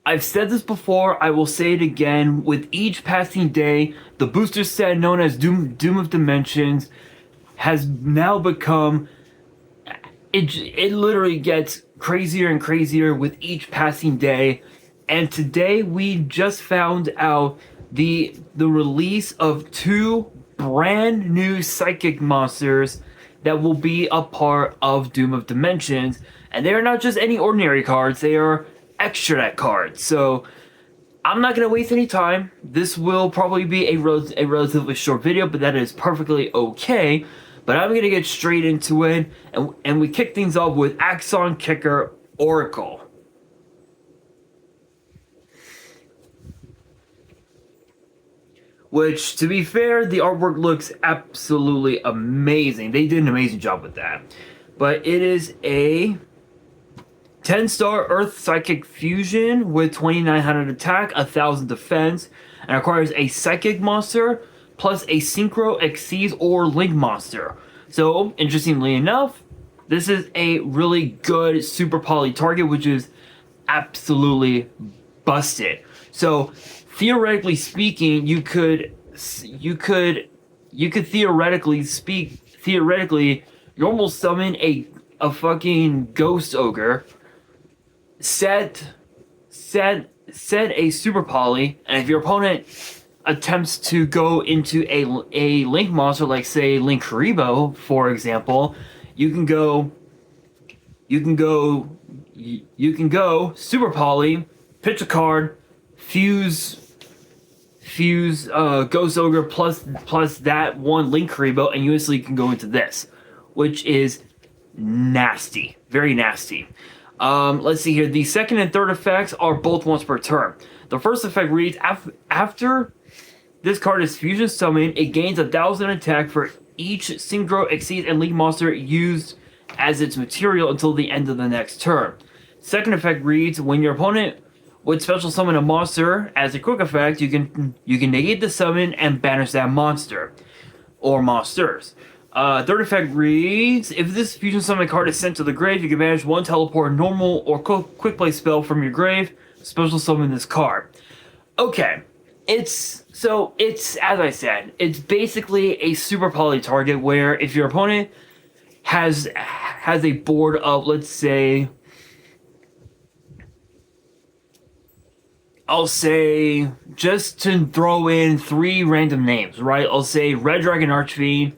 I've said this before, I will say it again. With each passing day, the booster set known as Doom of Dimensions has now become... It literally gets crazier and crazier with each passing day. And today we just found out the release of 2 brand new psychic monsters that will be a part of Doom of Dimensions. And they are not just any ordinary cards, they are extra deck cards. So I'm not going to waste any time. This will probably be a relatively short video, but that is perfectly okay. But I'm going to get straight into it, and we kick things off with Axon Kicker Oracle. Which, to be fair, the artwork looks absolutely amazing. They did an amazing job with that. But it is a 10-star Earth Psychic Fusion with 2,900 attack, 1,000 defense, and requires a Psychic monster plus a Synchro, Exceed, or Link monster. So, interestingly enough, this is a really good Super Poly target, which is absolutely busted. So, theoretically speaking, you could theoretically you almost summon a fucking Ghost Ogre, set a Super Poly, and if your opponent attempts to go into a Link monster, like say Link Karibo, for example, you can go Super Poly, pitch a card, fuse Ghost Ogre plus that one Link Karibo, and you instantly can go into this, which is nasty, very nasty. Let's see here. The second and third effects are both once per turn. The first effect reads, after this card is fusion summoned, it gains 1,000 attack for each Synchro, Exceed, and Link monster used as its material until the end of the next turn. Second effect reads, when your opponent would special summon a monster as a quick effect, you can negate the summon and banish that monster or monsters. Third effect reads, if this fusion summon card is sent to the grave, you can banish one teleport, normal, or quick play spell from your grave, special summon this card. Okay, it's as I said, it's basically a Super Poly target where if your opponent has a board of, let's say, I'll say, just to throw in 3 random names, right? I'll say Red Dragon Archfiend,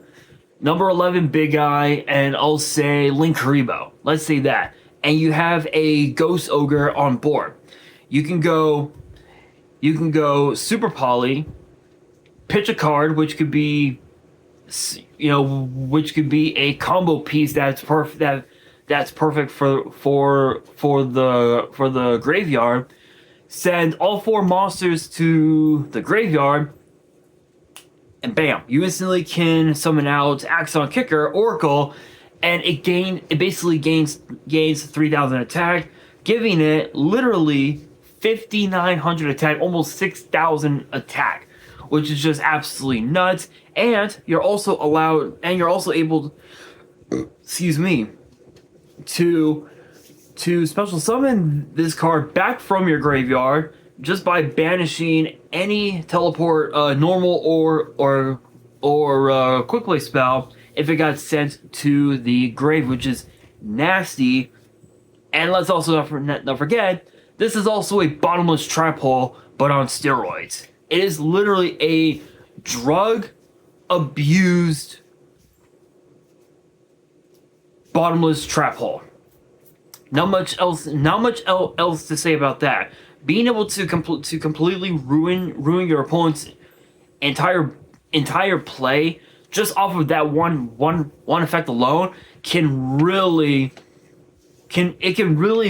number 11 Big Eye, and I'll say Link Karibo. Let's say that. And you have a Ghost Ogre on board. You can go Super Poly, pitch a card, which could be, a combo piece that's perfect. That's perfect for the graveyard. Send all 4 monsters to the graveyard, and bam, you instantly can summon out Axon Kicker Oracle, and it basically gains 3,000 attack, giving it literally 5,900 attack, almost 6,000 attack, which is just absolutely nuts. And you're also able, excuse me, to special summon this card back from your graveyard just by banishing any teleport, normal or quick play spell if it got sent to the grave, which is nasty. And let's also not forget, this is also a bottomless trap hole, but on steroids. It is literally a drug-abused bottomless trap hole. Not much else to say about that. Being able to completely ruin your opponent's entire play just off of that one effect alone can really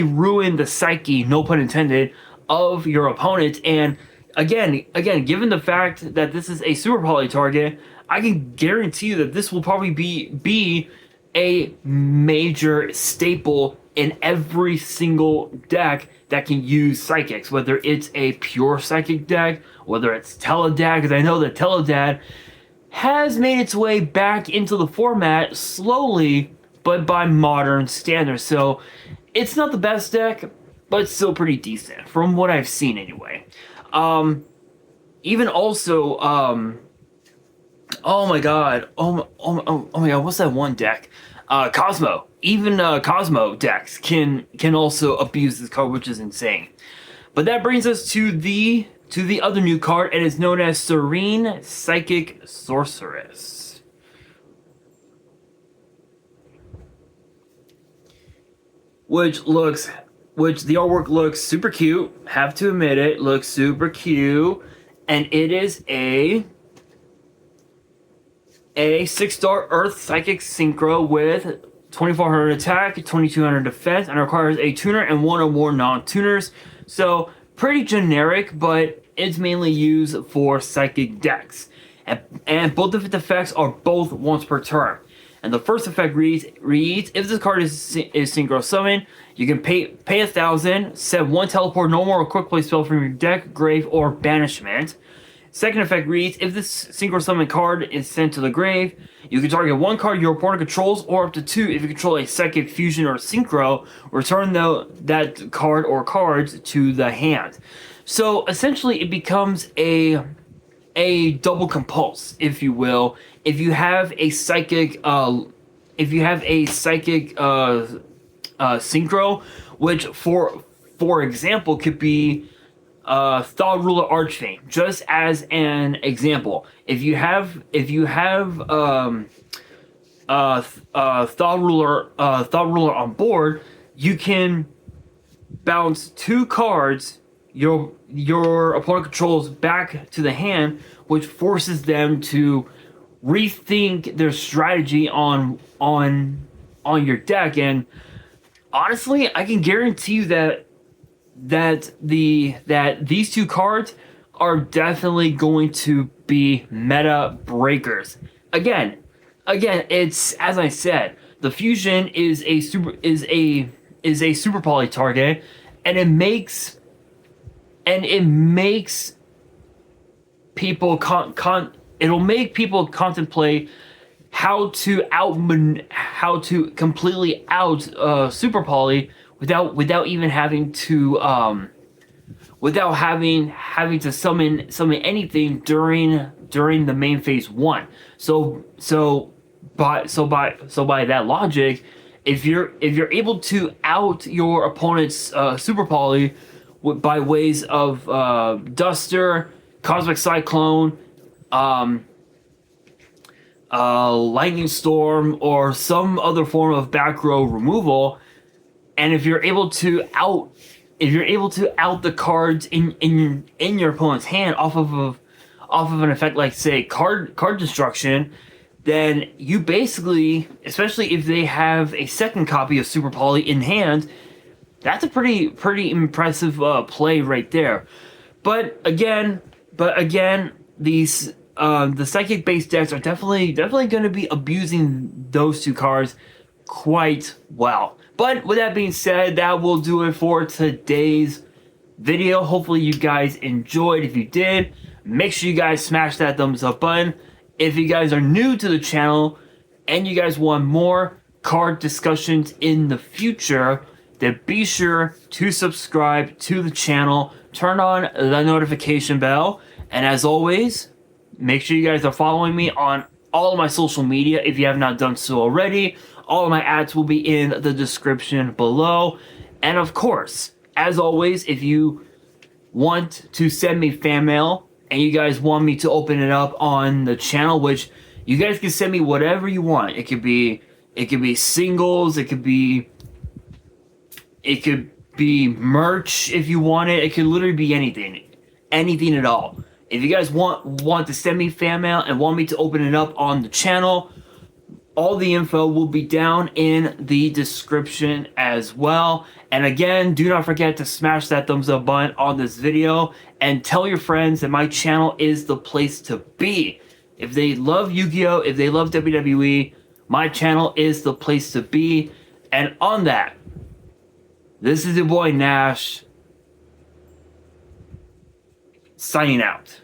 ruin the psyche, no pun intended, of your opponent. And again, given the fact that this is a Super Poly target, I can guarantee you that this will probably be a major staple in every single deck that can use psychics, whether it's a pure psychic deck, whether it's Teledad, because I know that Teledad has made its way back into the format slowly, but by modern standards. So it's not the best deck, but still pretty decent from what I've seen anyway. Even also, oh my god, oh my god, what's that one deck? Cosmo. Even Cosmo decks can also abuse this card, which is insane. But that brings us to the other new card, and it's known as Serene Psychic Sorceress. Which the artwork looks super cute. Have to admit it, looks super cute, and it is a 6-star Earth Psychic Synchro with 2400 attack, 2200 defense, and requires a tuner and one or more non-tuners. So pretty generic, but it's mainly used for psychic decks. And both of its effects are both once per turn. And the first effect reads if this card is synchro summon, you can pay 1,000, set one teleport, normal, or quick play spell from your deck, grave, or banishment. Second effect reads, if this synchro summon card is sent to the grave, you can target one card your opponent controls, or up to two if you control a psychic, fusion, or synchro. Return that card or cards to the hand. So essentially, it becomes a double compulse, if you will. If you have a psychic, synchro, which for example could be Thought Ruler Archfang, just as an example. If you have Thought Ruler on board, you can bounce two cards your opponent controls back to the hand, which forces them to rethink their strategy on your deck. And honestly, I can guarantee you that these two cards are definitely going to be meta breakers. Again, it's, as I said, the fusion is a super poly target, and it makes people it'll make people contemplate how to completely out super poly without even having to summon anything during the main phase 1. So by that logic, if you're able to out your opponent's super poly by ways of Duster, Cosmic Cyclone, Lightning Storm, or some other form of back row removal, and if you're able to out the cards in your opponent's hand off of an effect like, say, card destruction, then you basically, especially if they have a second copy of Super Poly in hand, that's a pretty impressive play right there. But again, these the psychic based decks are definitely going to be abusing those two cards quite well. But with that being said, that will do it for today's video. Hopefully you guys enjoyed. If you did, make sure you guys smash that thumbs up button. If you guys are new to the channel and you guys want more card discussions in the future, then be sure to subscribe to the channel, turn on the notification bell, and as always, make sure you guys are following me on all of my social media if you have not done so already. All of my ads will be in the description below. And of course, as always, if you want to send me fan mail and you guys want me to open it up on the channel, which you guys can send me whatever you want. It could be singles, it could be merch if you want it. It could literally be anything at all. If you guys want to send me fan mail and want me to open it up on the channel, all the info will be down in the description as well. And again, do not forget to smash that thumbs up button on this video and tell your friends that my channel is the place to be. If they love Yu-Gi-Oh, if they love WWE, my channel is the place to be. And on that, this is your boy Nash, signing out.